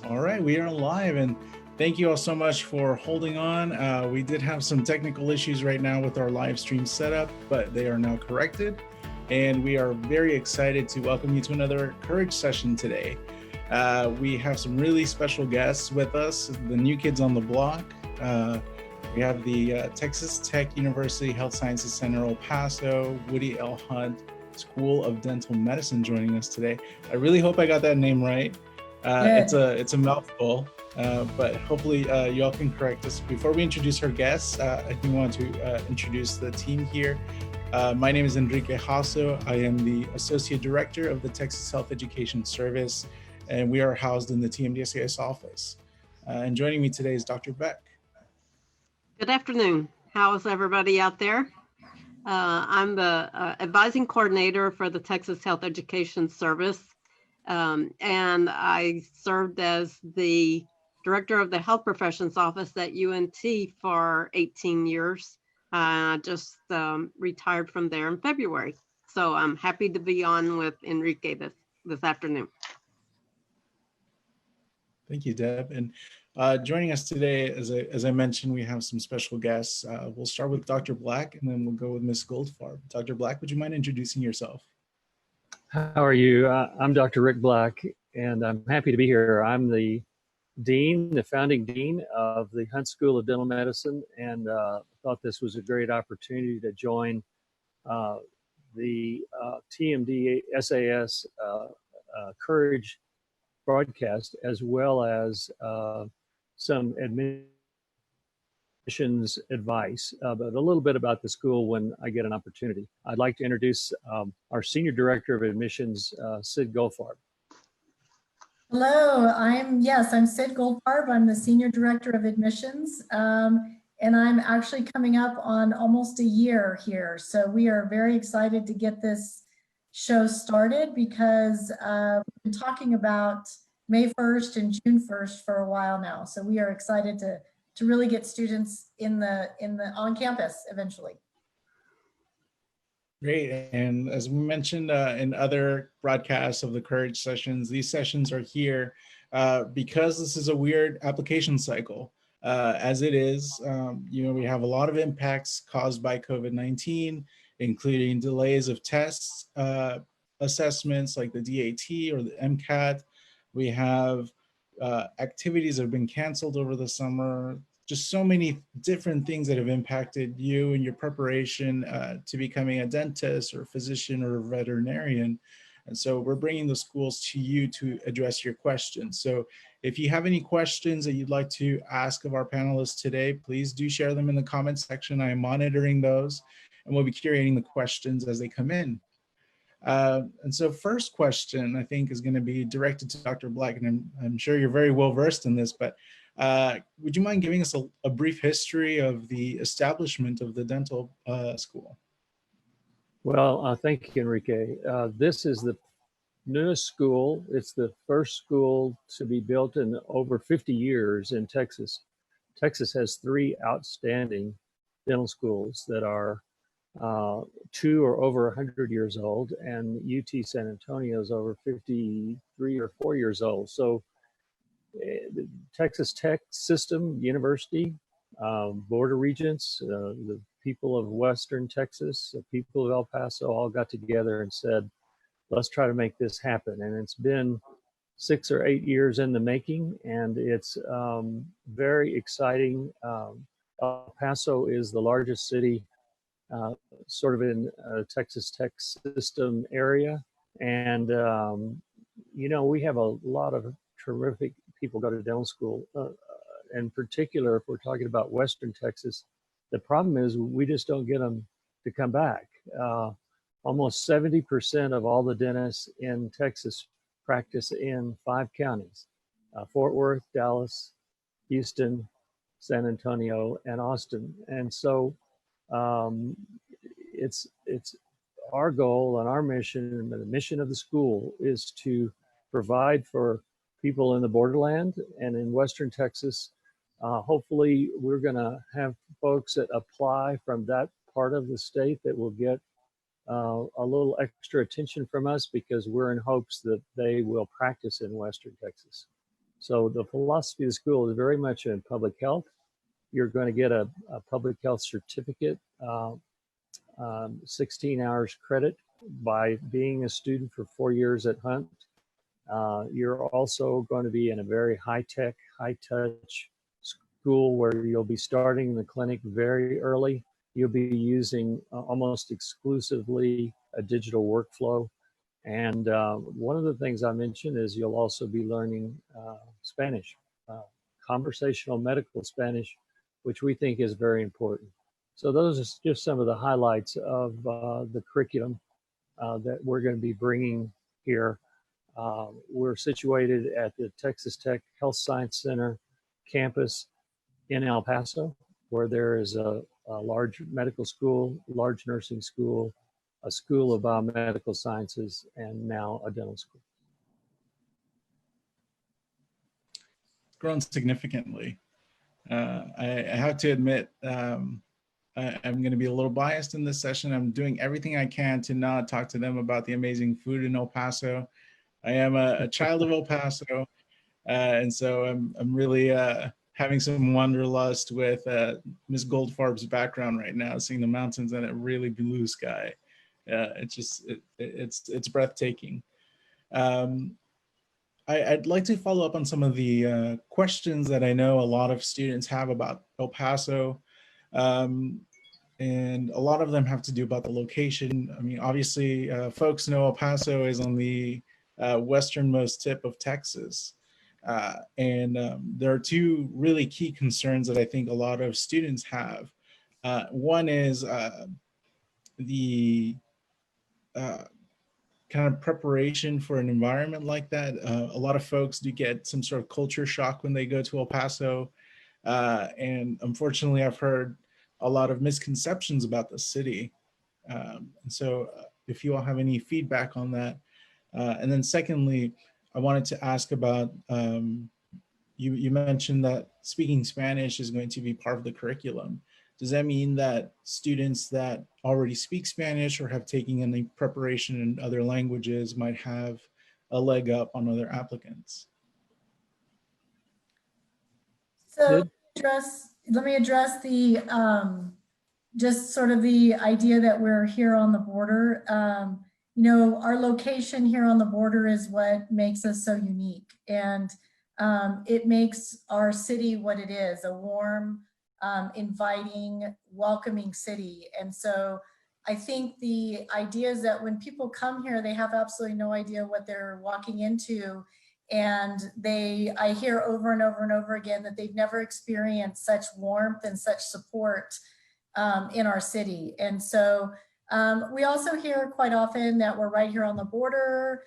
All right, we are live, and thank you all so much for holding on. We did have some technical issues right now with our live stream setup, but they are now corrected. And we are very excited to welcome you to another Courage session today. We have some really special guests with us, the new kids on the block. We have the Texas Tech University Health Sciences Center El Paso, Woody L. Hunt School of Dental Medicine joining us today. I really hope I got that name right. It's a mouthful, but hopefully you all can correct us. Before we introduce our guests, I do want to introduce the team here. My name is Enrique Paso. I am the Associate Director of the Texas Health Education Service, and we are housed in the TMDSAS office. And joining me today is Dr. Beck. Good afternoon. How is everybody out there? I'm the advising coordinator for the Texas Health Education Service. And I served as the director of the Health Professions Office at UNT for 18 years. I just retired from there in February. So I'm happy to be on with Enrique this afternoon. Thank you, Deb. And joining us today, as I mentioned, we have some special guests. We'll start with Dr. Black, and then we'll go with Ms. Goldfarb. Dr. Black, would you mind introducing yourself? How are you? I'm Dr. Rick Black, and I'm happy to be here. I'm the dean, the founding dean of the Hunt School of Dental Medicine, and thought this was a great opportunity to join the TMD SAS Courage broadcast, as well as some admissions advice, but a little bit about the school when I get an opportunity. I'd like to introduce our Senior Director of Admissions, Sid Goldfarb. Hello, I'm Sid Goldfarb. I'm the Senior Director of Admissions, and I'm actually coming up on almost a year here. So we are very excited to get this show started because we've been talking about May 1st and June 1st for a while now. So we are excited to really get students on campus eventually. Great. And as we mentioned in other broadcasts of the Courage sessions, these sessions are here because this is a weird application cycle. As it is, we have a lot of impacts caused by COVID-19, including delays of tests, assessments like the DAT or the MCAT. We have activities that have been canceled over the summer. Just so many different things that have impacted you and your preparation to becoming a dentist or a physician or a veterinarian. And so we're bringing the schools to you to address your questions. So if you have any questions that you'd like to ask of our panelists today, please do share them in the comments section. I am monitoring those, and we'll be curating the questions as they come in. And so first question, I think, is going to be directed to Dr. Black, and I'm sure you're very well versed in this, but would you mind giving us a brief history of the establishment of the dental school? Well, thank you, Enrique. This is the newest school. It's the first school to be built in over 50 years in Texas. Texas has 3 outstanding dental schools that are 2 or over 100 years old, and UT San Antonio is over 53 or 4 years old. So the Texas Tech system, university, Board of Regents, the people of Western Texas, the people of El Paso all got together and said, let's try to make this happen. And it's been 6 or 8 years in the making, and it's very exciting. El Paso is the largest city sort of in Texas Tech system area. And, we have a lot of terrific people go to dental school. In particular, if we're talking about Western Texas, the problem is we just don't get them to come back. Almost 70% of all the dentists in Texas practice in 5 counties, Fort Worth, Dallas, Houston, San Antonio, and Austin. And so it's our goal and our mission, and the mission of the school is to provide for people in the borderland and in Western Texas. Hopefully we're gonna have folks that apply from that part of the state that will get a little extra attention from us, because we're in hopes that they will practice in Western Texas. So the philosophy of the school is very much in public health. You're going to get a public health certificate, 16 hours credit by being a student for 4 years at Hunt. You're also going to be in a very high-tech, high-touch school where you'll be starting the clinic very early. You'll be using almost exclusively a digital workflow. And one of the things I mentioned is you'll also be learning Spanish, conversational medical Spanish, which we think is very important. So those are just some of the highlights of the curriculum that we're going to be bringing here. We're situated at the Texas Tech Health Science Center campus in El Paso, where there is a large medical school, large nursing school, a school of biomedical sciences, and now a dental school. Grown significantly. I have to admit, I'm going to be a little biased in this session. I'm doing everything I can to not talk to them about the amazing food in El Paso. I am a child of El Paso, and so I'm really having some wanderlust with Ms. Goldfarb's background right now, seeing the mountains and a really blue sky. It's breathtaking. I'd like to follow up on some of the questions that I know a lot of students have about El Paso. And a lot of them have to do about the location. I mean, obviously, folks know El Paso is on the westernmost tip of Texas. And there are two really key concerns that I think a lot of students have. One is the kind of preparation for an environment like that. A lot of folks do get some sort of culture shock when they go to El Paso. And unfortunately, I've heard a lot of misconceptions about the city. And so if you all have any feedback on that. And then secondly, I wanted to ask about, you mentioned that speaking Spanish is going to be part of the curriculum. Does that mean that students that already speak Spanish or have taken any preparation in other languages might have a leg up on other applicants? So let me address the just sort of the idea that we're here on the border. You know, our location here on the border is what makes us so unique, and it makes our city what it is, a warm, inviting, welcoming city. And so I think the idea is that when people come here, they have absolutely no idea what they're walking into. And I hear over and over and over again that they've never experienced such warmth and such support in our city. And so we also hear quite often that we're right here on the border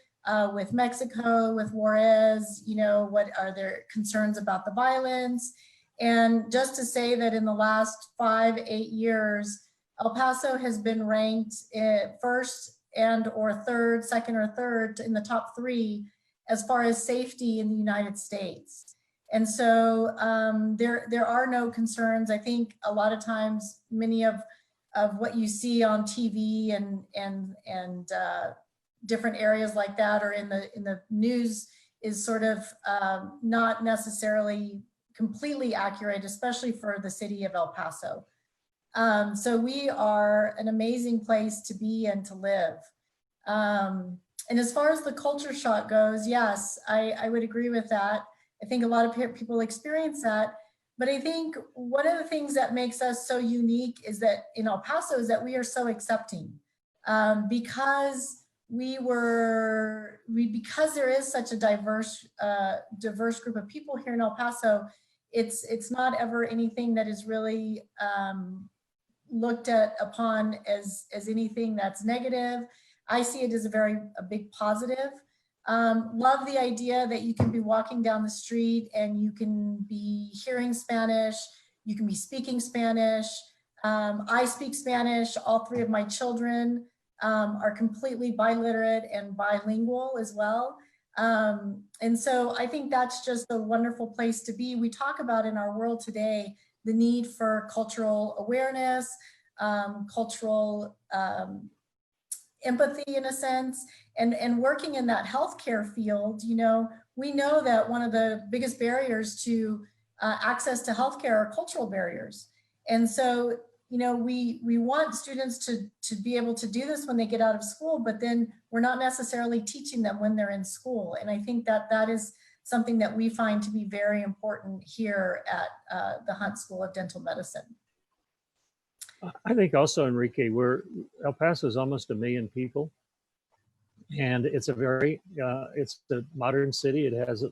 with Mexico, with Juarez. You know, what are their concerns about the violence? And just to say that in the last 5-8 years, El Paso has been ranked first and or third, second or third in the top 3 as far as safety in the United States. And so there are no concerns. I think a lot of times many of what you see on TV and different areas like that or in the news is sort of not necessarily completely accurate, especially for the city of El Paso. So we are an amazing place to be and to live. And as far as the culture shock goes, yes, I would agree with that. I think a lot of people experience that. But I think one of the things that makes us so unique is that in El Paso is that we are so accepting. Because because there is such a diverse group of people here in El Paso, it's not ever anything that is really looked upon as anything that's negative. I see it as a big positive. Love the idea that you can be walking down the street and you can be hearing Spanish, you can be speaking Spanish. I speak Spanish. All 3 of my children are completely biliterate and bilingual as well. And so I think that's just a wonderful place to be. We talk about in our world today, the need for cultural awareness, cultural empathy in a sense, and working in that healthcare field. You know, we know that one of the biggest barriers to access to healthcare are cultural barriers. And so, you know, we want students to be able to do this when they get out of school, but then we're not necessarily teaching them when they're in school. And I think that that is something that we find to be very important here at the Hunt School of Dental Medicine. I think also, Enrique, El Paso is almost 1 million people, and it's a very it's a modern city. It has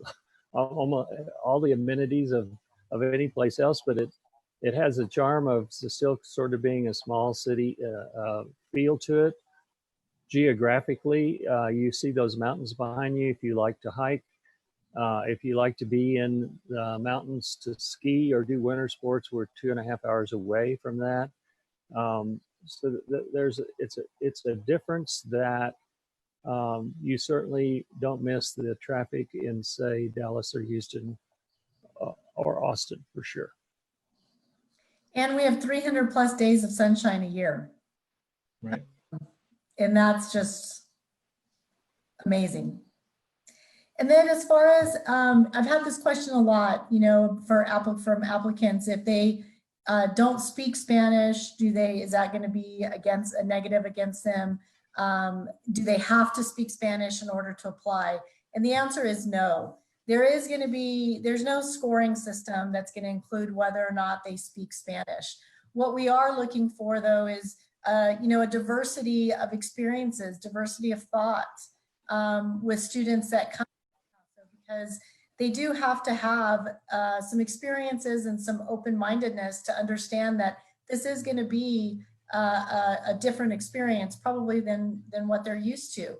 almost all the amenities of any place else, but it has a charm of still sort of being a small city feel to it. Geographically, you see those mountains behind you if you like to hike. If you like to be in the mountains to ski or do winter sports, we're 2.5 hours away from that. So it's a difference that you certainly don't miss the traffic in, say, Dallas or Houston or Austin, for sure. And we have 300+ days of sunshine a year. Right. And that's just amazing. And then as far as, I've had this question a lot, you know, from applicants, if they don't speak Spanish, is that going to be a negative against them? Do they have to speak Spanish in order to apply? And the answer is no. There's no scoring system that's going to include whether or not they speak Spanish. What we are looking for, though, is you know, a diversity of experiences, diversity of thoughts with students that come, because they do have to have some experiences and some open-mindedness to understand that this is going to be a different experience probably than what they're used to.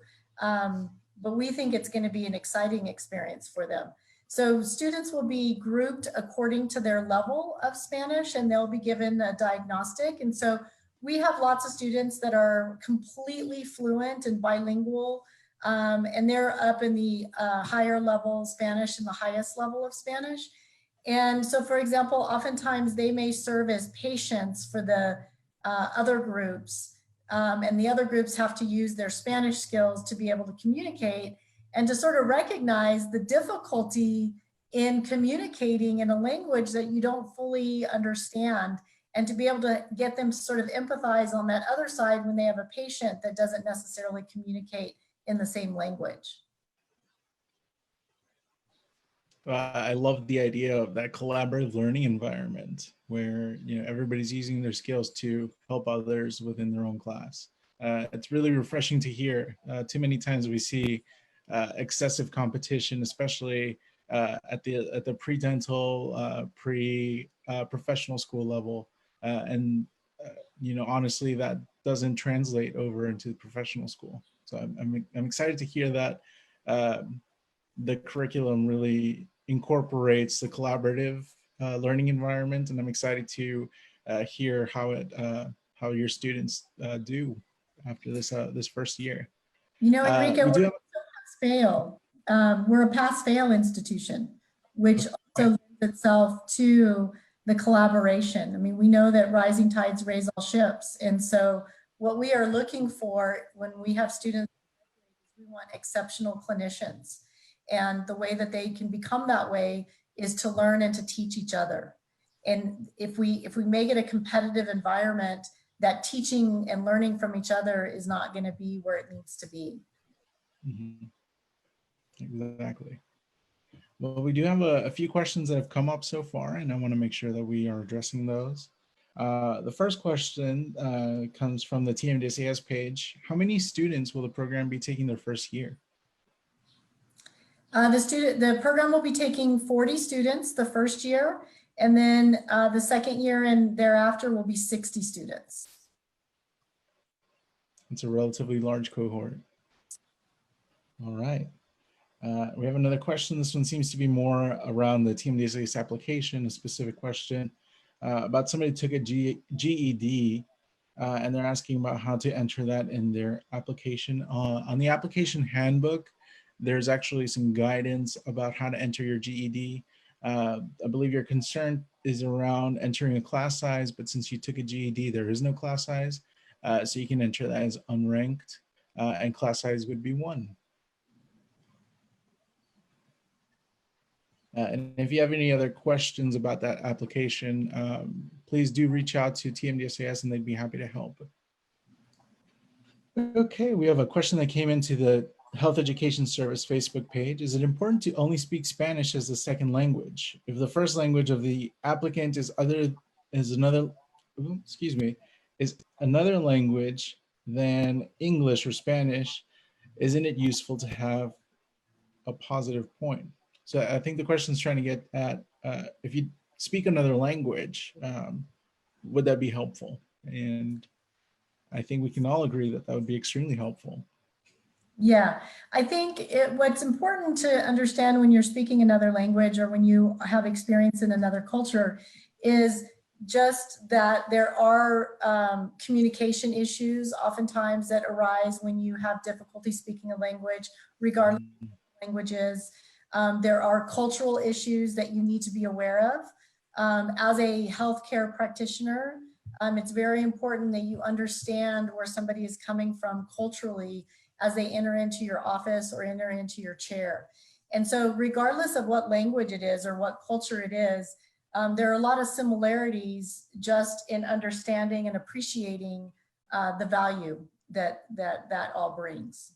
But we think it's going to be an exciting experience for them. So students will be grouped according to their level of Spanish, and they'll be given a diagnostic. And so we have lots of students that are completely fluent and bilingual, and they're up in the higher level Spanish and the highest level of Spanish. And so, for example, oftentimes they may serve as patients for the other groups, and the other groups have to use their Spanish skills to be able to communicate and to sort of recognize the difficulty in communicating in a language that you don't fully understand, and to be able to get them to sort of empathize on that other side when they have a patient that doesn't necessarily communicate in the same language. I love the idea of that collaborative learning environment where, you know, everybody's using their skills to help others within their own class. It's really refreshing to hear. Too many times we see excessive competition, especially at the pre-dental, professional school level, and you know, honestly, that doesn't translate over into professional school. So I'm excited to hear that the curriculum really incorporates the collaborative learning environment, and I'm excited to hear how your students do after this first year. You know, Enrique, we're a pass-fail institution, which also lends itself to the collaboration. I mean, we know that rising tides raise all ships, and so what we are looking for when we have students, we want exceptional clinicians. And the way that they can become that way is to learn and to teach each other. And if we make it a competitive environment, that teaching and learning from each other is not going to be where it needs to be. Mm-hmm. Exactly. Well, we do have a few questions that have come up so far, and I want to make sure that we are addressing those. The first question comes from the TMDCS page. How many students will the program be taking their first year? The program will be taking 40 students the first year, and then the second year and thereafter will be 60 students. It's a relatively large cohort. All right. We have another question. This one seems to be more around the TMDCS application, a specific question about somebody who took a GED, and they're asking about how to enter that in their application. On the application handbook, there's actually some guidance about how to enter your GED. I believe your concern is around entering a class size, but since you took a GED, there is no class size. So you can enter that as unranked, and class size would be 1. And if you have any other questions about that application, please do reach out to TMDSAS and they'd be happy to help. Okay, we have a question that came into the Health Education Service Facebook page. Is it important to only speak Spanish as the second language? If the first language of the applicant is another language than English or Spanish, isn't it useful to have a positive point? So I think the question is trying to get at if you speak another language, would that be helpful? And I think we can all agree that that would be extremely helpful. Yeah, I think what's important to understand when you're speaking another language or when you have experience in another culture is just that there are communication issues oftentimes that arise when you have difficulty speaking a language, regardless of what the language is. There are cultural issues that you need to be aware of. As a healthcare practitioner, it's very important that you understand where somebody is coming from culturally as they enter into your office or enter into your chair. And so regardless of what language it is or what culture it is, there are a lot of similarities just in understanding and appreciating the value that all brings.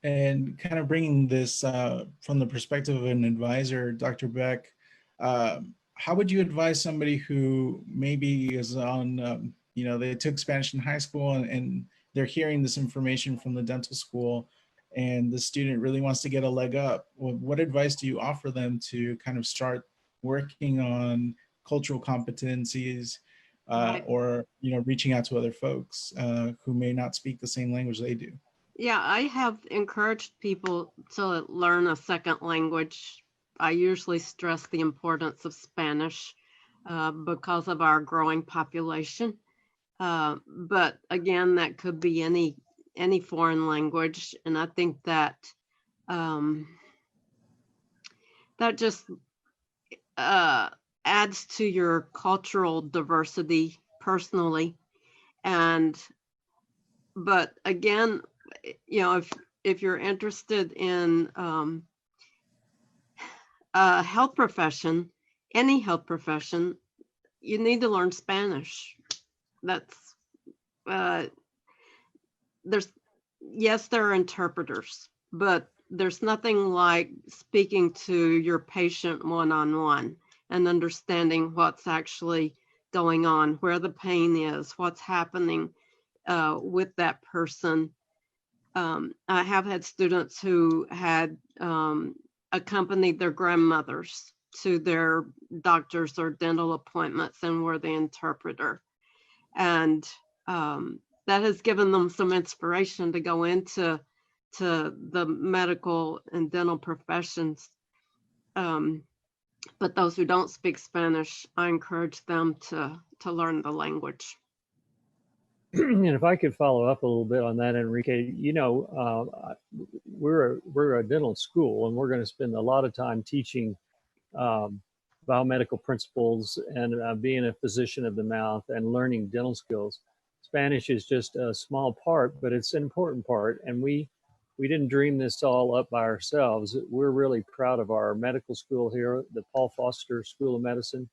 And kind of bringing this from the perspective of an advisor, Dr. Beck, how would you advise somebody who maybe is on, they took Spanish in high school and they're hearing this information from the dental school and the student really wants to get a leg up? What advice do you offer them to kind of start working on cultural competencies or, reaching out to other folks who may not speak the same language they do? Yeah, I have encouraged people to learn a second language. I usually stress the importance of Spanish because of our growing population. But again, that could be any foreign language. And I think that that just adds to your cultural diversity personally. But again, if you're interested in a health profession, any health profession, you need to learn Spanish. That's there are interpreters, but there's nothing like speaking to your patient one-on-one and understanding what's actually going on, where the pain is, what's happening with that person. I have had students who had accompanied their grandmothers to their doctors or dental appointments and were the interpreter. And that has given them some inspiration to go into the medical and dental professions. But those who don't speak Spanish, I encourage them to learn the language. And if I could follow up a little bit on that, Enrique, we're a dental school and we're going to spend a lot of time teaching biomedical principles and being a physician of the mouth and learning dental skills. Spanish is just a small part, but it's an important part. And we didn't dream this all up by ourselves. We're really proud of our medical school here, the Paul Foster School of Medicine.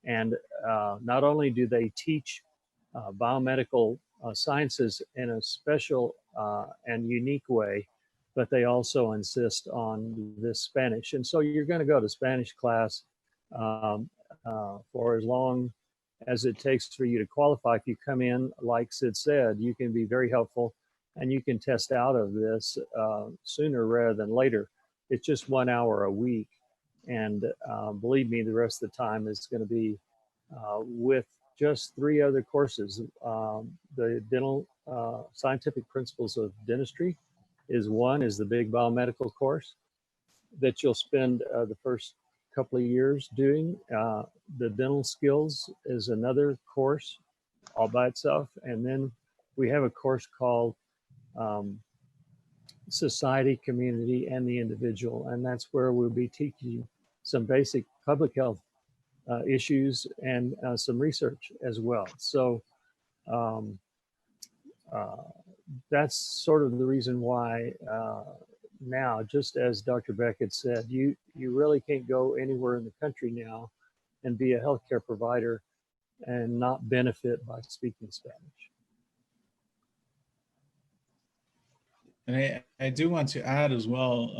And not only do they teach biomedical sciences in a special and unique way, but they also insist on this Spanish. And so you're going to go to Spanish class for as long as it takes for you to qualify. If you come in, like Sid said, you can be very helpful and you can test out of this sooner rather than later. It's just 1 hour a week. And believe me, the rest of the time is going to be with just 3 other courses. The dental scientific principles of dentistry is the big biomedical course that you'll spend the first couple of years doing. The dental skills is another course all by itself. And then we have a course called Society, Community, and the Individual. And that's where we'll be teaching some basic public health issues and some research as well. So that's sort of the reason why now, just as Dr. Beckett said, you really can't go anywhere in the country now and be a healthcare provider and not benefit by speaking Spanish. And I do want to add as well,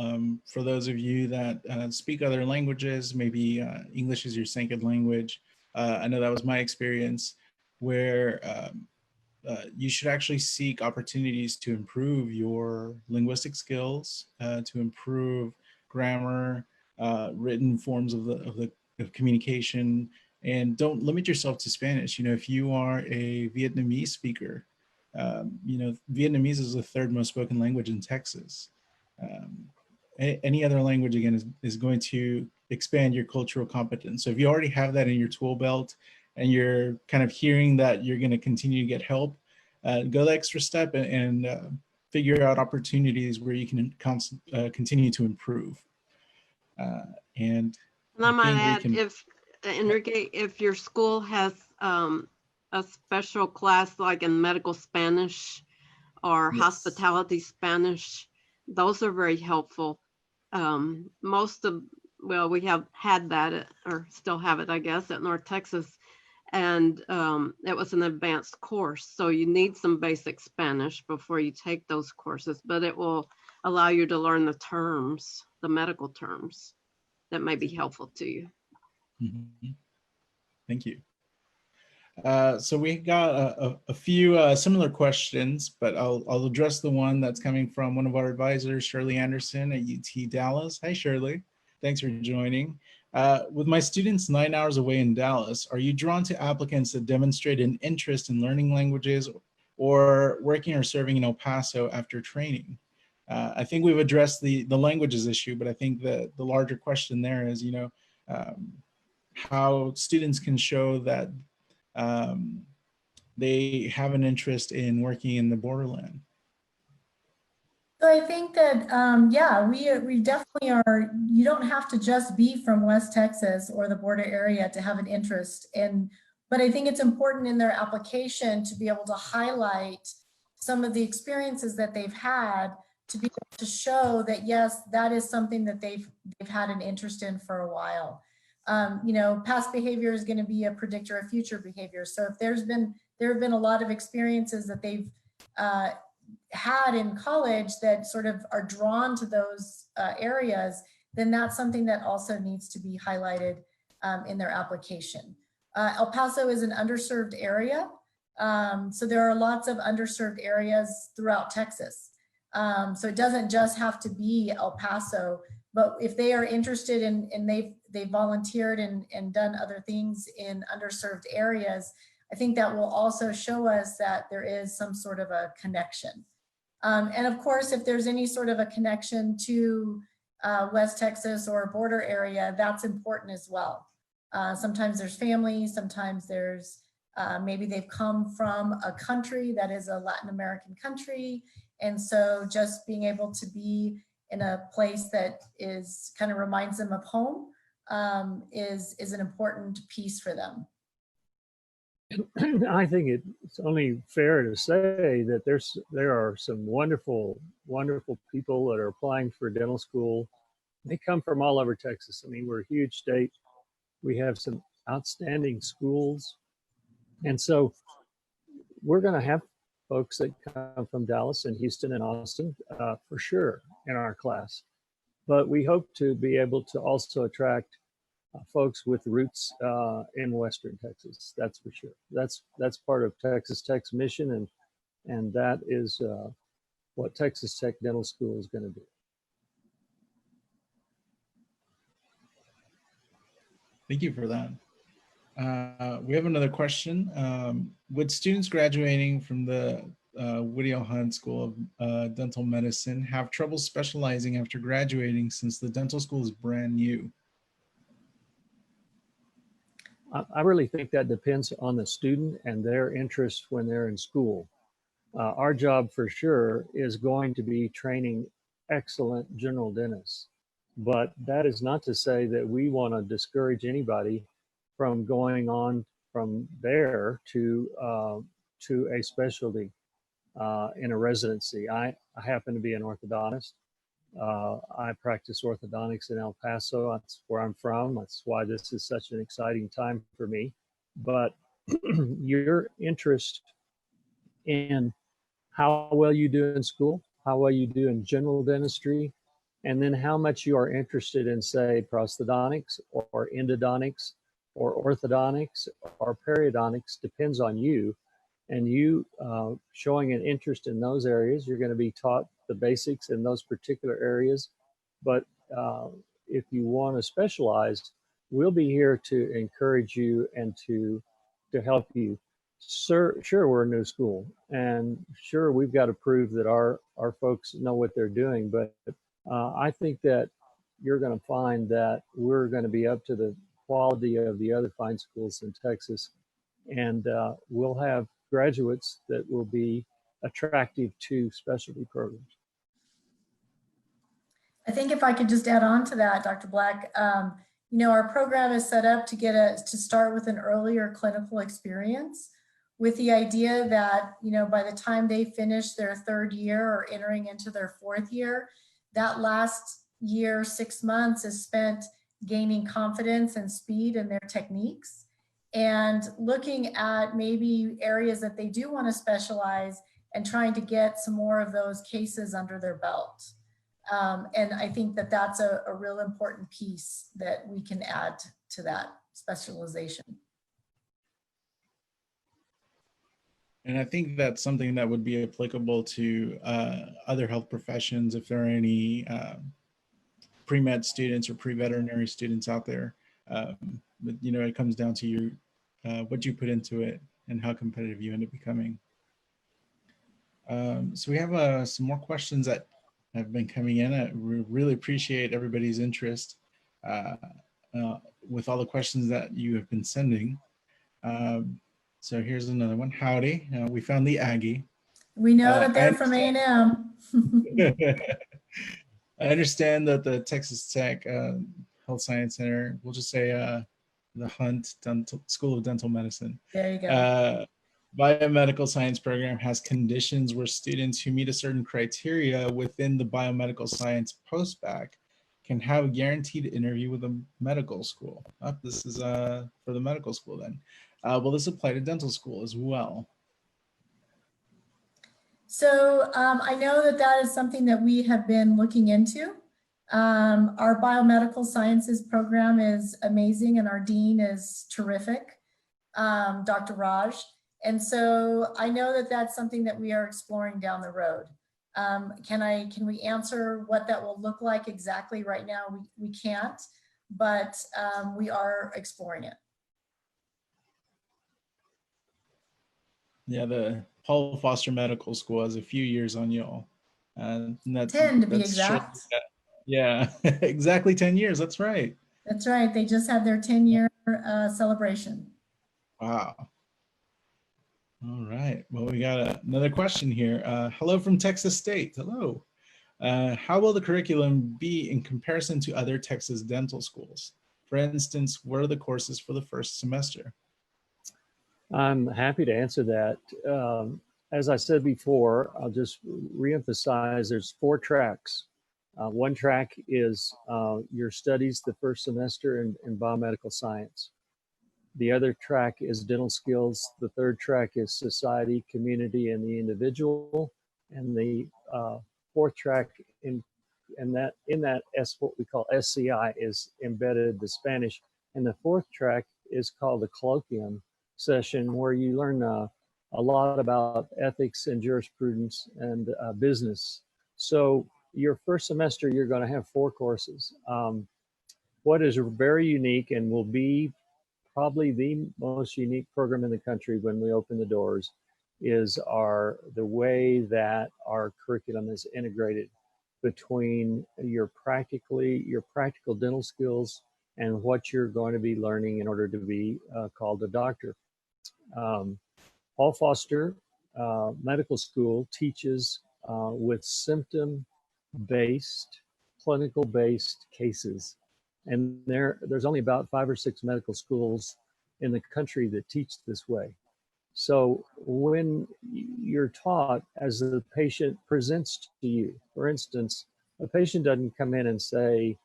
for those of you that speak other languages, maybe English is your second language. I know that was my experience, where you should actually seek opportunities to improve your linguistic skills, to improve grammar, written forms of communication, and don't limit yourself to Spanish. You know, if you are a Vietnamese speaker, you know, Vietnamese is the third most spoken language in Texas. Any other language, again, is going to expand your cultural competence. So if you already have that in your tool belt and you're kind of hearing that you're going to continue to get help, go the extra step and figure out opportunities where you can continue to improve. And I might add, can, if Enrique, if your school has a special class like in medical Spanish or yes. hospitality Spanish, those are very helpful. We have had that, or still have it, I guess, at North Texas. And it was an advanced course. So you need some basic Spanish before you take those courses, but it will allow you to learn the terms, the medical terms that may be helpful to you. Mm-hmm. Thank you. So we got a few similar questions, but I'll address the one that's coming from one of our advisors, Shirley Anderson at UT Dallas. Hi, Shirley. Thanks for joining. With my students 9 hours away in Dallas, are you drawn to applicants that demonstrate an interest in learning languages or working or serving in El Paso after training? I think we've addressed the languages issue, but I think the larger question there is, you know, how students can show that they have an interest in working in the borderland. So I think that, yeah, we definitely are, you don't have to just be from West Texas or the border area to have an interest in, but I think it's important in their application to be able to highlight some of the experiences that they've had, to be able to show that, yes, that is something that they've had an interest in for a while. You know, past behavior is going to be a predictor of future behavior. So if there have been a lot of experiences that they've had in college that sort of are drawn to those areas, then that's something that also needs to be highlighted in their application. El Paso is an underserved area. So there are lots of underserved areas throughout Texas. So it doesn't just have to be El Paso, but if they are interested in, and they've volunteered and done other things in underserved areas, I think that will also show us that there is some sort of a connection. And of course, if there's any sort of a connection to West Texas or border area, that's important as well. Sometimes there's families, sometimes there's, maybe they've come from a country that is a Latin American country. And so just being able to be in a place that is kind of reminds them of home is an important piece for them. I think it's only fair to say that there are some wonderful people that are applying for dental school. They come from all over Texas. I mean, we're a huge state. We have some outstanding schools. And so we're going to have folks that come from Dallas and Houston and Austin for sure in our class. But we hope to be able to also attract folks with roots in Western Texas. That's for sure. That's part of Texas Tech's mission, and that is what Texas Tech Dental School is going to do. Thank you for that. We have another question. Would students graduating from the Woody L. Hunt School of Dental Medicine have trouble specializing after graduating, since the dental school is brand new? I really think that depends on the student and their interest when they're in school. Our job for sure is going to be training excellent general dentists, but that is not to say that we want to discourage anybody from going on from there to a specialty in a residency. I happen to be an orthodontist, I practice orthodontics in El Paso. That's where I'm from. That's why this is such an exciting time for me. But your interest in how well you do in school, how well you do in general dentistry, and then how much you are interested in, say, prosthodontics or endodontics or orthodontics or periodontics depends on you. And you showing an interest in those areas, you're going to be taught the basics in those particular areas. But if you want to specialize, we'll be here to encourage you and to help you. Sure, we're a new school, and sure, we've got to prove that our folks know what they're doing. But I think that you're going to find that we're going to be up to the quality of the other fine schools in Texas, and we'll have graduates that will be attractive to specialty programs. I think if I could just add on to that, Dr. Black, you know, our program is set up to start with an earlier clinical experience, with the idea that, you know, by the time they finish their third year or entering into their fourth year, that last year, 6 months, is spent gaining confidence and speed in their techniques and looking at maybe areas that they do want to specialize and trying to get some more of those cases under their belt. And I think that that's a real important piece that we can add to that specialization. And I think that's something that would be applicable to other health professions if there are any pre-med students or pre-veterinary students out there. But, you know, it comes down to you, what you put into it and how competitive you end up becoming. So we have some more questions that have been coming in. I really appreciate everybody's interest with all the questions that you have been sending. So here's another one. Howdy, we found the Aggie. We know that they're from A&M. I understand that the Texas Tech Health Science Center, we'll just say the Hunt School of Dental Medicine. There you go. Biomedical science program has conditions where students who meet a certain criteria within the biomedical science post-bac can have a guaranteed interview with a medical school. This is for the medical school then. Will this apply to dental school as well? So I know that that is something that we have been looking into. Our biomedical sciences program is amazing and our dean is terrific, Dr. Raj. And so I know that that's something that we are exploring down the road. Can we answer what that will look like exactly right now? We can't, but we are exploring it. Yeah, the Paul Foster Medical School has a few years on y'all. And that's 10 to be exact. Yeah, exactly 10 years. That's right. That's right. They just had their 10-year celebration. Wow. All right. Well, we got another question here. Hello from Texas State. Hello. How will the curriculum be in comparison to other Texas dental schools? For instance, what are the courses for the first semester? I'm happy to answer that. As I said before, I'll just reemphasize there's 4 tracks. One track is your studies the first semester in biomedical science. The other track is dental skills. The third track is society, community, and the individual. And the fourth track in that what we call SCI is embedded the Spanish. And the fourth track is called the colloquium session, where you learn a lot about ethics and jurisprudence and business. So your first semester, you're going to have 4 courses. What is very unique and will be probably the most unique program in the country when we open the doors is the way that our curriculum is integrated between your practical dental skills and what you're going to be learning in order to be called a doctor. Paul Foster Medical School teaches with symptom-based, clinical-based cases. And there's only about 5 or 6 medical schools in the country that teach this way. So when you're taught as the patient presents to you, for instance, a patient doesn't come in and say,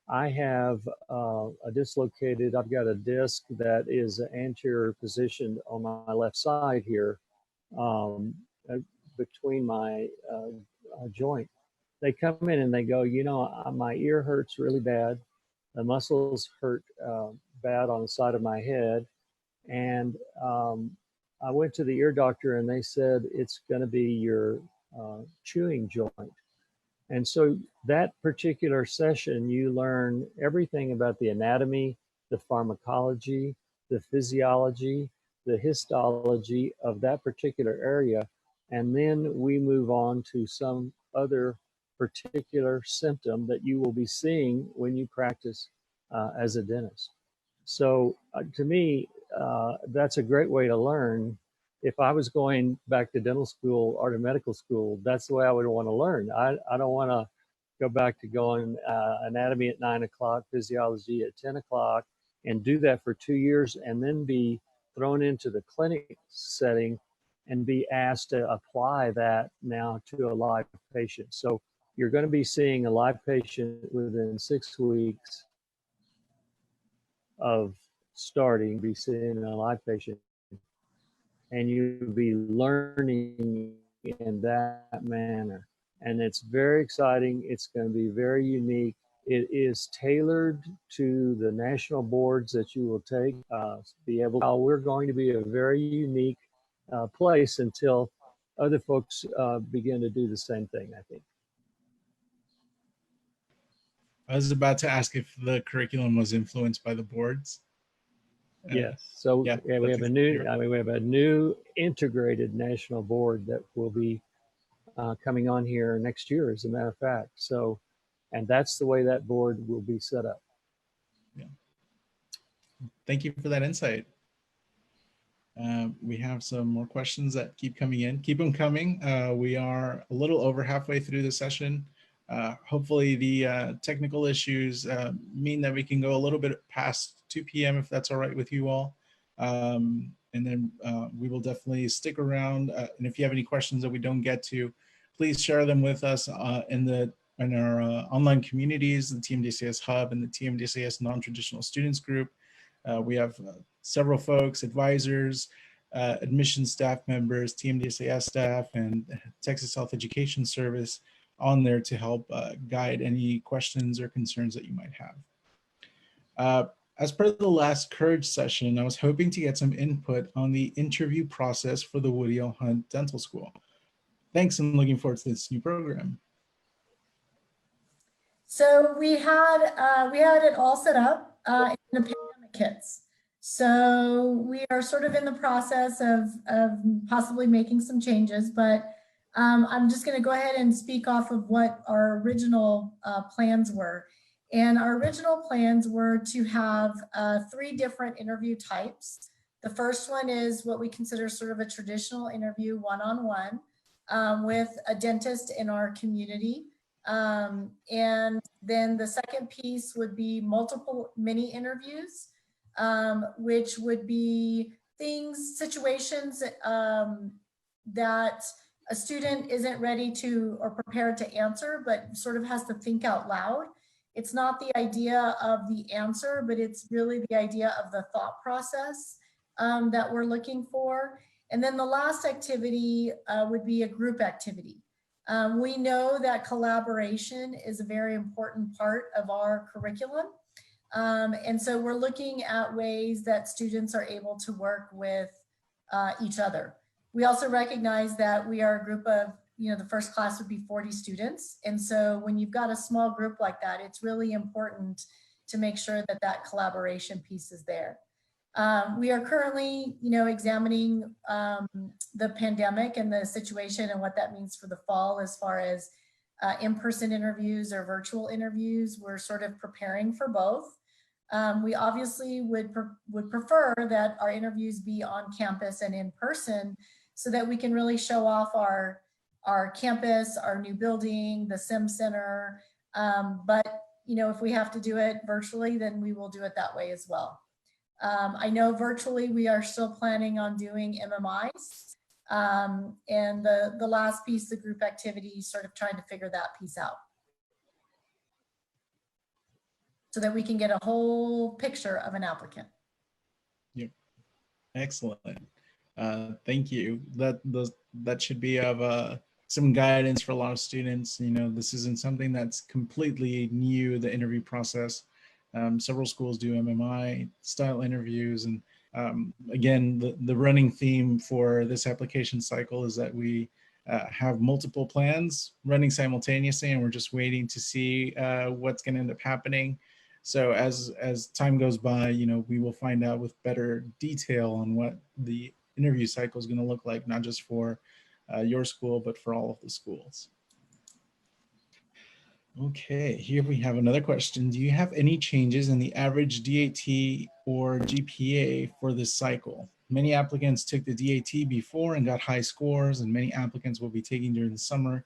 I have I've got a disc that is anterior positioned on my left side here between my joint. They come in and they go, my ear hurts really bad. The muscles hurt bad on the side of my head. And I went to the ear doctor and they said, it's going to be your chewing joint. And so that particular session, you learn everything about the anatomy, the pharmacology, the physiology, the histology of that particular area. And then we move on to some other particular symptom that you will be seeing when you practice as a dentist. So to me, that's a great way to learn. If I was going back to dental school or to medical school, that's the way I would want to learn. I don't want to go back to going anatomy at 9 o'clock, physiology at 10 o'clock, and do that for 2 years and then be thrown into the clinic setting and be asked to apply that now to a live patient. So you're going to be seeing a live patient within 6 weeks of starting, be seeing a live patient, and you'll be learning in that manner. And it's very exciting. It's going to be very unique. It is tailored to the national boards that you will take. We're going to be a very unique place until other folks begin to do the same thing, I think. I was about to ask if the curriculum was influenced by the boards. Yes. So we have a new integrated national board that will be coming on here next year, as a matter of fact. So, and that's the way that board will be set up. Yeah. Thank you for that insight. We have some more questions that keep coming in. Keep them coming. We are a little over halfway through the session. Hopefully the technical issues mean that we can go a little bit past 2 p.m. if that's all right with you all. And then we will definitely stick around. And if you have any questions that we don't get to, please share them with us in our online communities, the TMDCS Hub and the TMDCS Non-Traditional Students Group. We have several folks, advisors, admission staff members, TMDCS staff, and Texas Health Education Service on there to help guide any questions or concerns that you might have. As per the last Courage session, I was hoping to get some input on the interview process for the Woody L. Hunt Dental School. Thanks, and looking forward to this new program. So we had it all set up in the pandemic kits. So we are sort of in the process of possibly making some changes, but I'm just going to go ahead and speak off of what our original plans were. And our original plans were to have 3 different interview types. The first one is what we consider sort of a traditional interview, one-on-one, with a dentist in our community. And then the second piece would be multiple mini interviews, which would be situations that a student isn't ready to or prepared to answer, but sort of has to think out loud. It's not the idea of the answer, but it's really the idea of the thought process that we're looking for. And then the last activity would be a group activity. We know that collaboration is a very important part of our curriculum. And so we're looking at ways that students are able to work with each other. We also recognize that we are a group of, the first class would be 40 students. And so when you've got a small group like that, it's really important to make sure that that collaboration piece is there. We are currently, examining the pandemic and the situation and what that means for the fall as far as in-person interviews or virtual interviews. We're sort of preparing for both. We obviously would prefer that our interviews be on campus and in person so that we can really show off our campus, our new building, the SIM Center. But, if we have to do it virtually, then we will do it that way as well. I know virtually we are still planning on doing MMIs. And the last piece, the group activity, sort of trying to figure that piece out. so that we can get a whole picture of an applicant. Yep. Excellent. Thank you. That should be of some guidance for a lot of students. You know, this isn't something that's completely new, the interview process. Several schools do MMI style interviews. And again, the running theme for this application cycle is that we have multiple plans running simultaneously, and we're just waiting to see what's going to end up happening. So as time goes by, you know, we will find out with better detail on what the interview cycle is going to look like, not just for your school, but for all of the schools. Okay, here we have another question. Do you have any changes in the average DAT or GPA for this cycle? Many applicants took the DAT before and got high scores, and many applicants will be taking during the summer.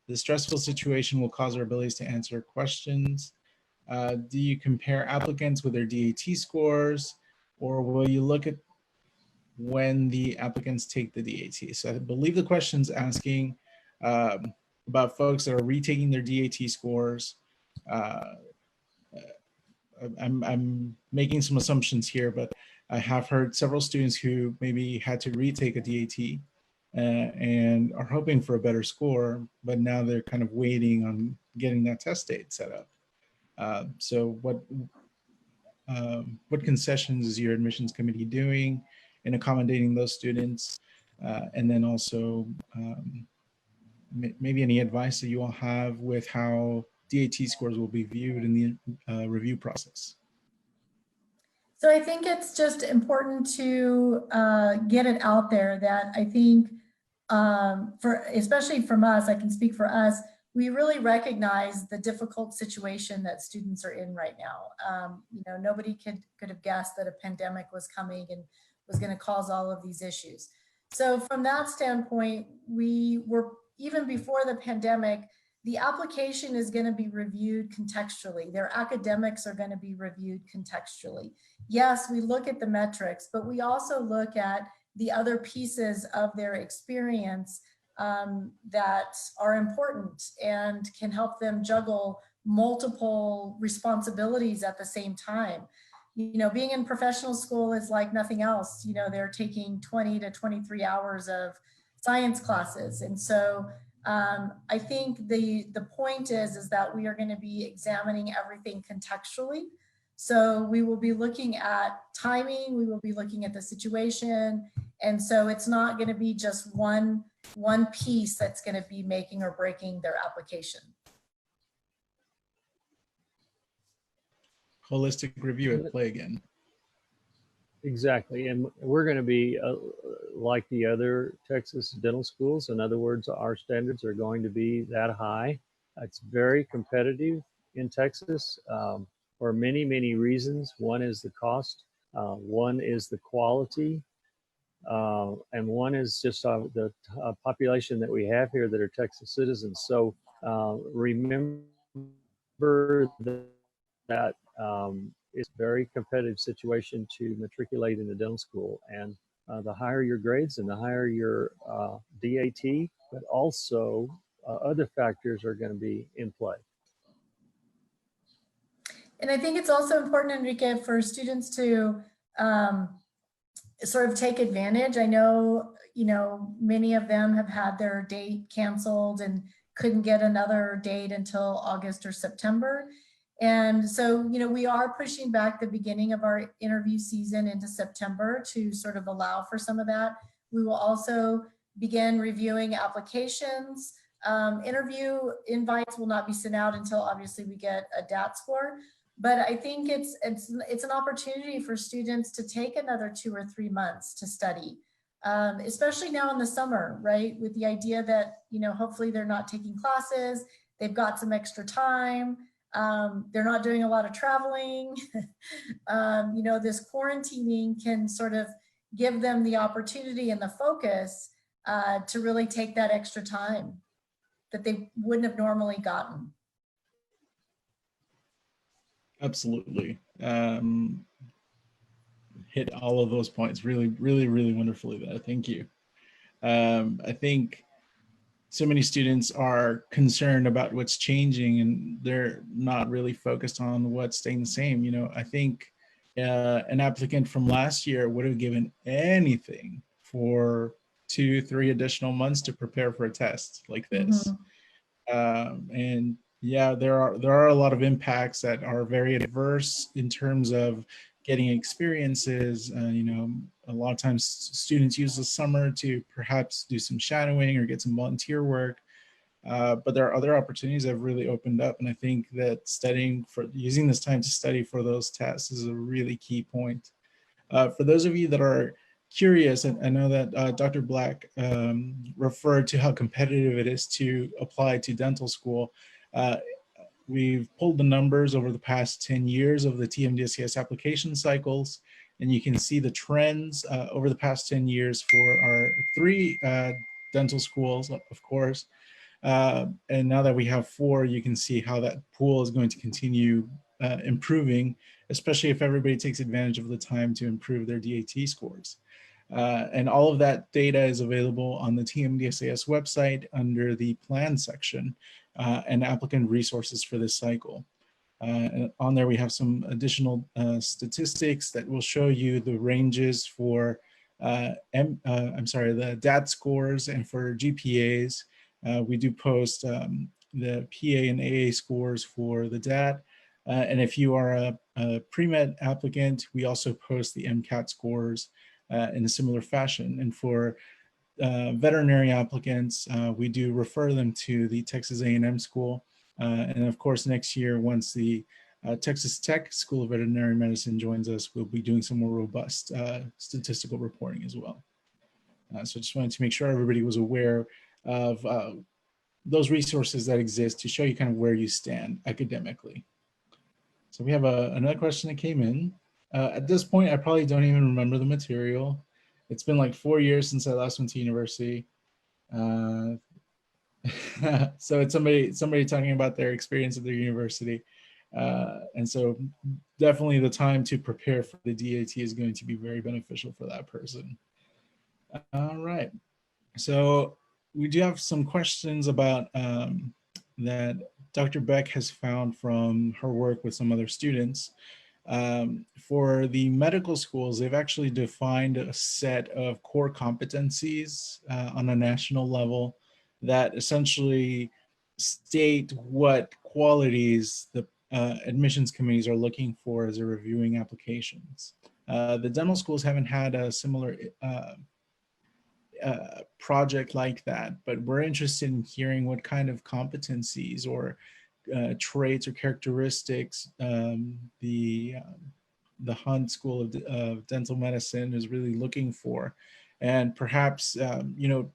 The stressful situation will cause our abilities to answer questions. Do you compare applicants with their DAT scores, or will you look at when the applicants take the DAT? So I believe the question's asking about folks that are retaking their DAT scores. I'm making some assumptions here, but I have heard several students who maybe had to retake a DAT and are hoping for a better score, but now they're kind of waiting on getting that test date set up. So what concessions is your admissions committee doing in accommodating those students? And then also maybe any advice that you all have with how DAT scores will be viewed in the review process. So I think it's just important to get it out there that I think especially from us, I can speak for us, we really recognize the difficult situation that students are in right now. You know, nobody could have guessed that a pandemic was coming and was going to cause all of these issues. So from that standpoint, we were, even before the pandemic, the application is going to be reviewed contextually. Their academics are going to be reviewed contextually. Yes, we look at the metrics, but we also look at the other pieces of their experience that are important and can help them juggle multiple responsibilities at the same time. You know, being in professional school is like nothing else. You know, they're taking 20 to 23 hours of science classes. And so I think the point is that we are going to be examining everything contextually. So we will be looking at timing, we will be looking at the situation. And so it's not going to be just one piece that's going to be making or breaking their application. Holistic review at play again. Exactly. And we're going to be like the other Texas dental schools. In other words, our standards are going to be that high. It's very competitive in Texas for many, many reasons. One is the cost. One is the quality. And one is just the population that we have here that are Texas citizens. So remember that it's a very competitive situation to matriculate in the dental school. And the higher your grades and the higher your DAT, but also other factors are going to be in play. And I think it's also important, Enrique, for students to sort of take advantage. I know, you know, many of them have had their date canceled and couldn't get another date until August or September. And so, you know, we are pushing back the beginning of our interview season into September to sort of allow for some of that. We will also begin reviewing applications. Interview invites will not be sent out until obviously we get a DAT score. But I think it's an opportunity for students to take another 2 or 3 months to study, especially now in the summer, right? With the idea that, you know, hopefully they're not taking classes, they've got some extra time. They're not doing a lot of traveling. You know, this quarantining can sort of give them the opportunity and the focus to really take that extra time that they wouldn't have normally gotten. Absolutely. Hit all of those points really, really, really wonderfully there. Thank you. I think so many students are concerned about what's changing and they're not really focused on what's staying the same. You know, I think an applicant from last year would have given anything for 2-3 additional months to prepare for a test like this. And yeah, there are a lot of impacts that are very adverse in terms of getting experiences. You know, a lot of times students use the summer to perhaps do some shadowing or get some volunteer work. But there are other opportunities that have really opened up. And I think that using this time to study for those tests is a really key point. For those of you that are curious, and I know that Dr. Black referred to how competitive it is to apply to dental school. We've pulled the numbers over the past 10 years of the TMDSCS application cycles, and you can see the trends over the past 10 years for our 3 dental schools, of course. And now that we have 4, you can see how that pool is going to continue improving, especially if everybody takes advantage of the time to improve their DAT scores. And all of that data is available on the TMDSAS website under the plan section and applicant resources for this cycle. And on there, we have some additional statistics that will show you the ranges for the DAT scores and for GPAs. We do post the PA and AA scores for the DAT. And if you are a pre-med applicant, we also post the MCAT scores in a similar fashion. And for veterinary applicants, we do refer them to the Texas A&M school. And of course, next year, once the Texas Tech School of Veterinary Medicine joins us, we'll be doing some more robust statistical reporting as well. So just wanted to make sure everybody was aware of those resources that exist to show you kind of where you stand academically. So we have another question that came in. At this point, I probably don't even remember the material. It's been like 4 years since I last went to university. So it's somebody talking about their experience at their university. And so definitely the time to prepare for the DAT is going to be very beneficial for that person. All right. So we do have some questions about that Dr. Beck has found from her work with some other students. For the medical schools, they've actually defined a set of core competencies on a national level that essentially state what qualities the admissions committees are looking for as they're reviewing applications. The dental schools haven't had a similar project like that, but we're interested in hearing what kind of competencies or traits or characteristics the Hunt School of Dental Medicine is really looking for, and perhaps you know,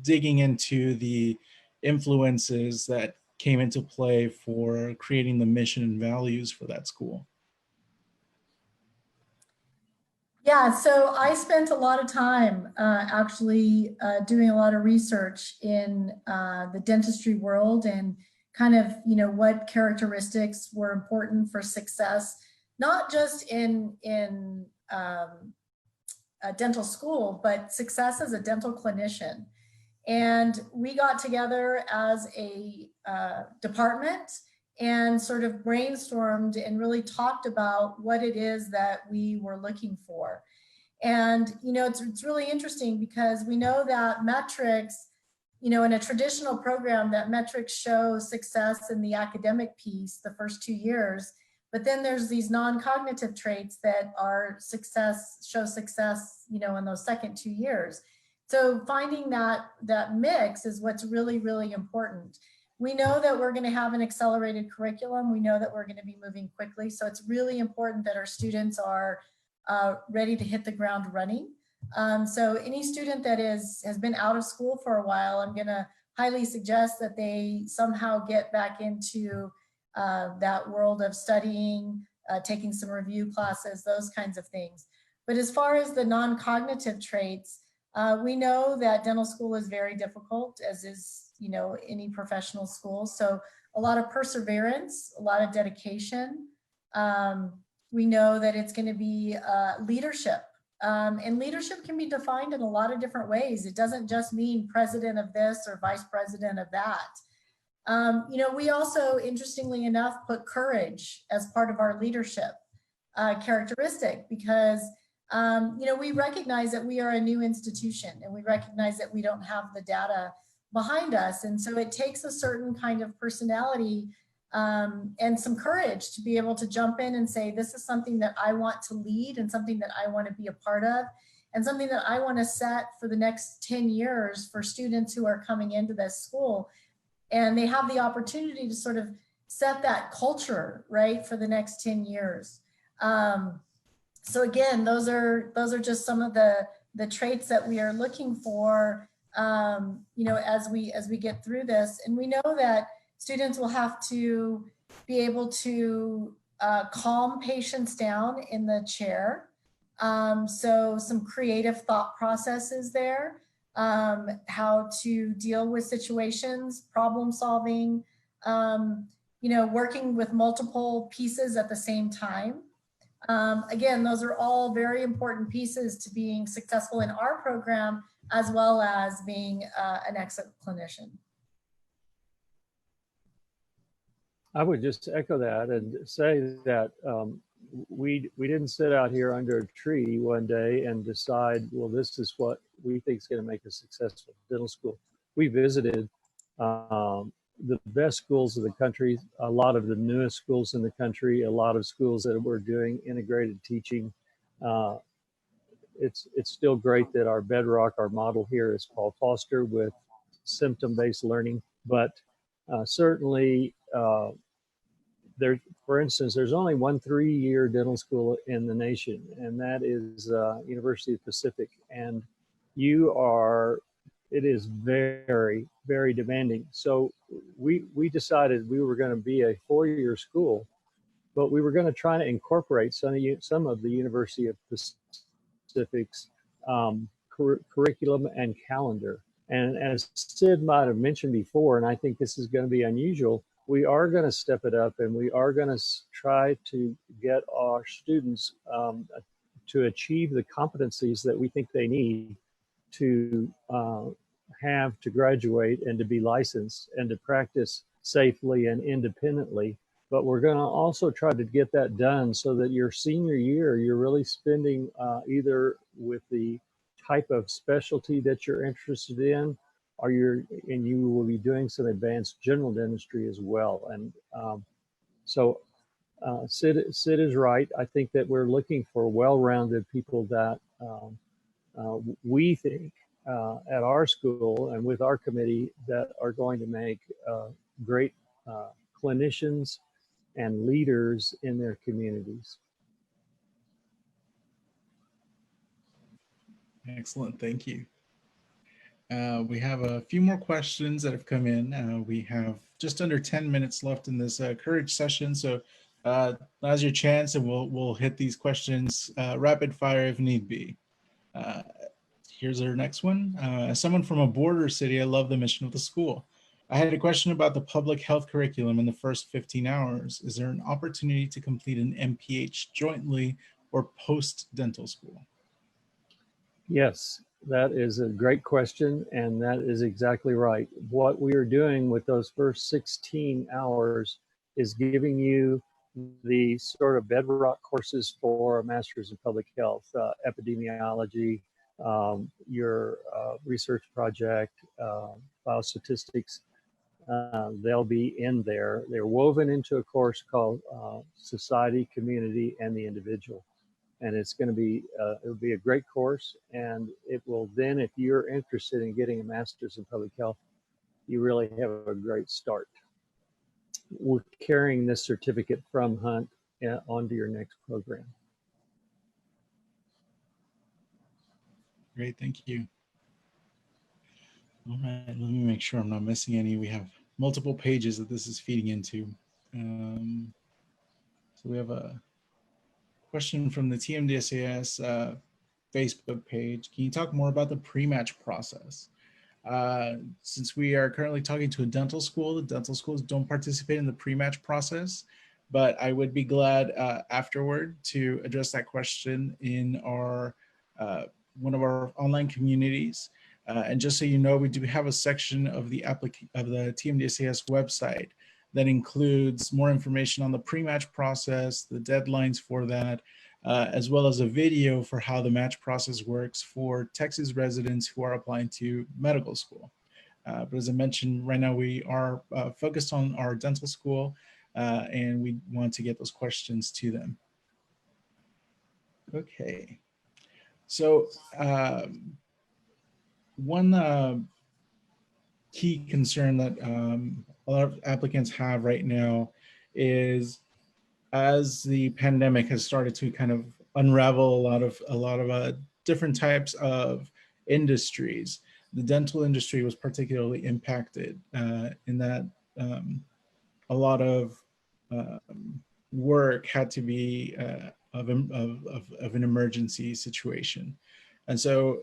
digging into the influences that came into play for creating the mission and values for that school. Yeah, so I spent a lot of time actually doing a lot of research in the dentistry world and kind of, you know, what characteristics were important for success, not just in a dental school, but success as a dental clinician. And we got together as a department and sort of brainstormed and really talked about what it is that we were looking for. And, you know, it's really interesting because we know that metrics, you know, in a traditional program, that metrics show success in the academic piece the first 2 years, but then there's these non-cognitive traits that show success, you know, in those second 2 years. So finding that mix is what's really, really important. We know that we're going to have an accelerated curriculum. We know that we're going to be moving quickly. So it's really important that our students are ready to hit the ground running. So any student that has been out of school for a while, I'm going to highly suggest that they somehow get back into that world of studying, taking some review classes, those kinds of things. But as far as the non-cognitive traits, we know that dental school is very difficult, as is, you know, any professional school. So a lot of perseverance, a lot of dedication. We know that it's going to be leadership. And leadership can be defined in a lot of different ways. It doesn't just mean president of this or vice president of that. You know, we also, interestingly enough, put courage as part of our leadership characteristic because, you know, we recognize that we are a new institution and we recognize that we don't have the data behind us. And so it takes a certain kind of personality and some courage to be able to jump in and say, this is something that I want to lead and something that I want to be a part of and something that I want to set for the next 10 years for students who are coming into this school. And they have the opportunity to sort of set that culture, right, for the next 10 years. So again, those are just some of the traits that we are looking for, you know, as we get through this. And we know that students will have to be able to calm patients down in the chair. So some creative thought processes there, how to deal with situations, problem solving, you know, working with multiple pieces at the same time. Again, those are all very important pieces to being successful in our program, as well as being an excellent clinician. I would just echo that and say that we didn't sit out here under a tree one day and decide, well, this is what we think is going to make a successful dental school. We visited the best schools of the country, a lot of the newest schools in the country, a lot of schools that were doing integrated teaching. It's still great that our bedrock, our model here is Paul Foster with symptom-based learning, but certainly there, for instance, there's only one 3-year dental school in the nation, and that is University of Pacific. And it is very, very demanding. So we decided we were going to be a 4-year school, but we were going to try to incorporate some of the University of Pacific's curriculum and calendar. And as Sid might have mentioned before, and I think this is going to be unusual, we are going to step it up and we are going to try to get our students to achieve the competencies that we think they need to have to graduate and to be licensed and to practice safely and independently. But we're going to also try to get that done so that your senior year, you're really spending either with the type of specialty that you're interested in, or you will be doing some advanced general dentistry as well. And so Sid is right. I think that we're looking for well-rounded people that we think at our school and with our committee that are going to make great clinicians and leaders in their communities. Excellent, thank you. We have a few more questions that have come in. We have just under 10 minutes left in this courage session. So now's your chance and we'll hit these questions rapid fire if need be. Here's our next one. As someone from a border city, I love the mission of the school. I had a question about the public health curriculum in the first 15 hours. Is there an opportunity to complete an MPH jointly or post-dental school? Yes, that is a great question, and that is exactly right. What we are doing with those first 16 hours is giving you the sort of bedrock courses for a master's in public health, epidemiology, your research project, biostatistics. They'll be in there. They're woven into a course called Society, Community, and the Individual. And it's going to be, it'll be a great course. And it will then, if you're interested in getting a master's in public health, you really have a great start. We're carrying this certificate from Hunt onto your next program. Great, thank you. All right, let me make sure I'm not missing any. We have multiple pages that this is feeding into. So we have a question from the TMDSAS Facebook page. Can you talk more about the pre-match process? Since we are currently talking to a dental school, the dental schools don't participate in the pre-match process, but I would be glad afterward to address that question in our one of our online communities. And just so you know, we do have a section of the TMDSAS website that includes more information on the pre-match process, the deadlines for that, as well as a video for how the match process works for Texas residents who are applying to medical school. But as I mentioned, right now we are focused on our dental school, and we want to get those questions to them. Okay, so one key concern that a lot of applicants have right now is, as the pandemic has started to kind of unravel a lot of different types of industries, the dental industry was particularly impacted in that a lot of work had to be of an emergency situation. And so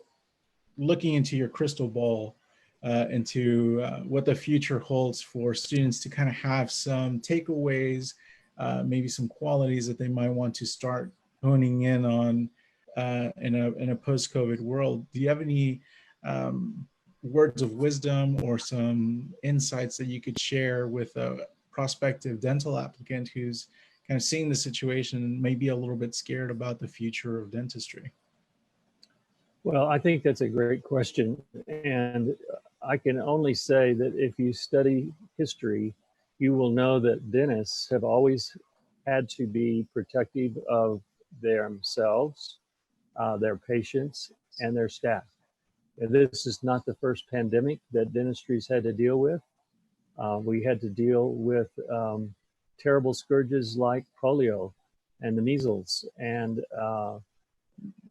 looking into your crystal ball, into what the future holds for students to kind of have some takeaways, maybe some qualities that they might want to start honing in on in a post-COVID world. Do you have any words of wisdom or some insights that you could share with a prospective dental applicant who's kind of seeing the situation and maybe a little bit scared about the future of dentistry? Well, I think that's a great question. And I can only say that if you study history, you will know that dentists have always had to be protective of themselves, their patients, and their staff. And this is not the first pandemic that dentistry's had to deal with. We had to deal with terrible scourges like polio and the measles, and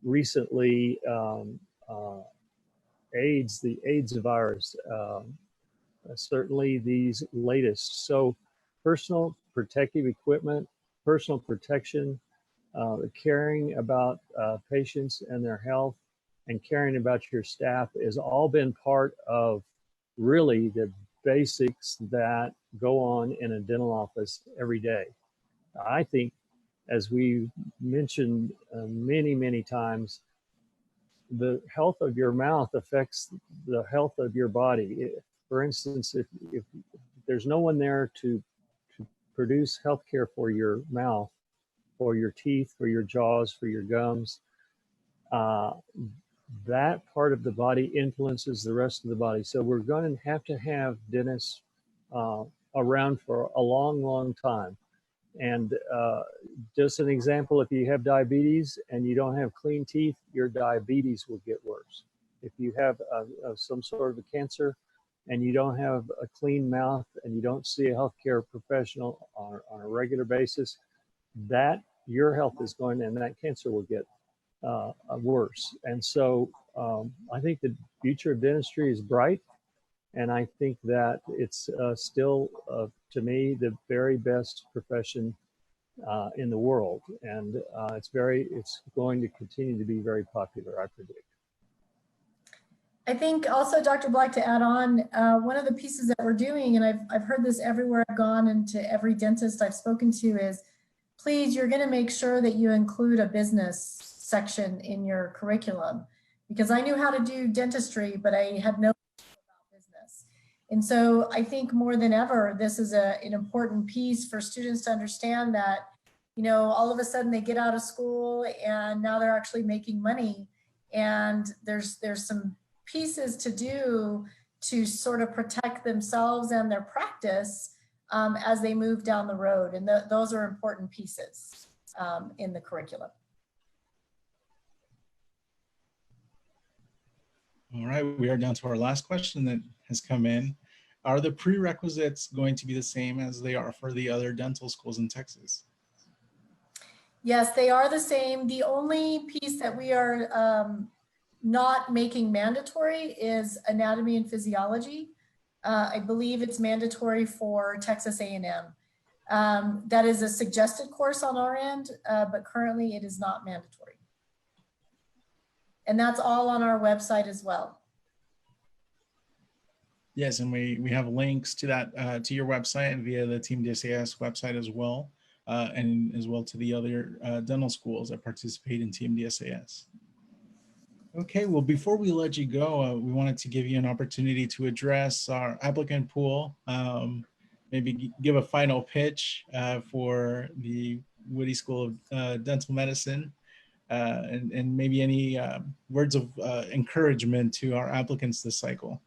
recently AIDS, the AIDS virus, certainly these latest. So personal protective equipment, personal protection, caring about patients and their health, and caring about your staff has all been part of really the basics that go on in a dental office every day. I think, as we mentioned many, many times, the health of your mouth affects the health of your body. For instance, if there's no one there to produce healthcare for your mouth, for your teeth, for your jaws, for your gums, that part of the body influences the rest of the body. So we're going to have dentists around for a long, long time. And just an example, if you have diabetes and you don't have clean teeth, your diabetes will get worse. If you have some sort of a cancer and you don't have a clean mouth and you don't see a healthcare professional on a regular basis, that your health is going, and that cancer will get worse. And so I think the future of dentistry is bright. And I think that it's still, to me, the very best profession in the world. And it's going to continue to be very popular, I predict. I think also, Dr. Black, to add on, one of the pieces that we're doing, and I've heard this everywhere I've gone and to every dentist I've spoken to, is please, you're going to make sure that you include a business section in your curriculum. Because I knew how to do dentistry, but I had no business. And so I think more than ever, this is an important piece for students to understand that, you know, all of a sudden they get out of school and now they're actually making money. And there's some pieces to do to sort of protect themselves and their practice as they move down the road. And those are important pieces in the curriculum. All right, we are down to our last question that has come in. Are the prerequisites going to be the same as they are for the other dental schools in Texas? Yes, they are the same. The only piece that we are not making mandatory is anatomy and physiology. I believe it's mandatory for Texas A&M. That is a suggested course on our end, but currently it is not mandatory. And that's all on our website as well. Yes, and we have links to that, to your website and via the TMDSAS website as well, and as well to the other dental schools that participate in TMDSAS. Okay, well, before we let you go, we wanted to give you an opportunity to address our applicant pool. Maybe give a final pitch for the Woody School of Dental Medicine, and maybe any words of encouragement to our applicants this cycle.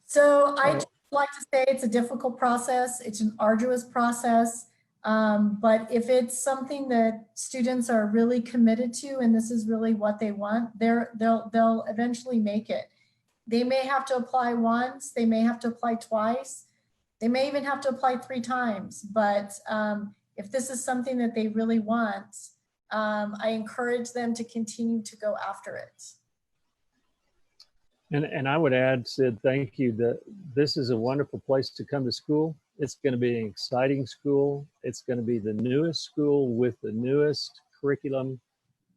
So I just like to say it's a difficult process. It's an arduous process. But if it's something that students are really committed to, and this is really what they want, they'll eventually make it. They may have to apply once, they may have to apply twice, they may even have to apply 3 times. But if this is something that they really want, I encourage them to continue to go after it. And I would add, Sid, thank you, that this is a wonderful place to come to school. It's going to be an exciting school. It's going to be the newest school with the newest curriculum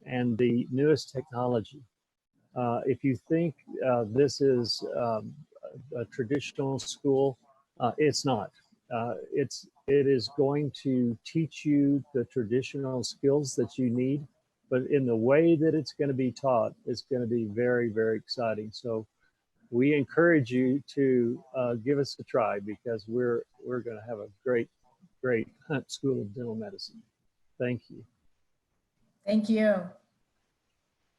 and the newest technology. If you think this is a traditional school, it's not. It is going to teach you the traditional skills that you need, but in the way that it's going to be taught, it's going to be very, very exciting. So we encourage you to give us a try, because we're going to have a great Hunt School of Dental Medicine. Thank you. Thank you.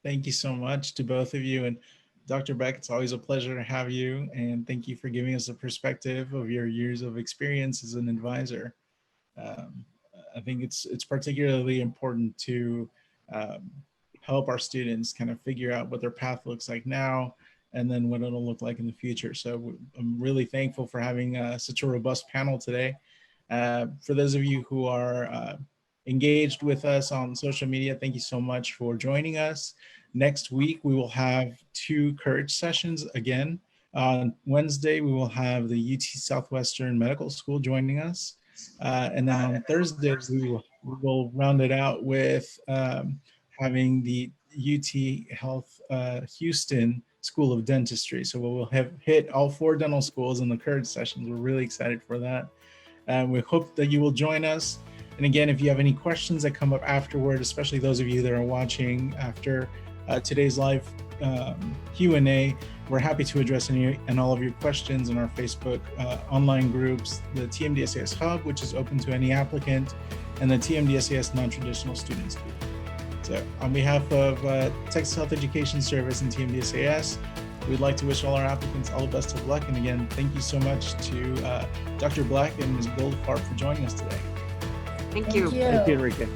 Thank you so much to both of you. And Dr. Beck, it's always a pleasure to have you. And thank you for giving us a perspective of your years of experience as an advisor. I think it's particularly important to help our students kind of figure out what their path looks like now, and then what it'll look like in the future. So I'm really thankful for having such a robust panel today. For those of you who are engaged with us on social media, thank you so much for joining us. Next week, we will have 2 Courage sessions again. On Wednesday, we will have the UT Southwestern Medical School joining us. And then on Thursday, we will round it out with having the UT Health Houston School of Dentistry. So we'll have hit all 4 dental schools in the Courage sessions. We're really excited for that. We hope that you will join us. And again, if you have any questions that come up afterward, especially those of you that are watching after today's live Q&A, we're happy to address any and all of your questions in our Facebook online groups, the TMDSAS Hub, which is open to any applicant, and the TMDSAS Non-Traditional Students Group. So on behalf of Texas Health Education Service and TMDSAS, we'd like to wish all our applicants all the best of luck. And again, thank you so much to Dr. Black and Ms. Goldfarb for joining us today. Thank you. Thank you, Enrique.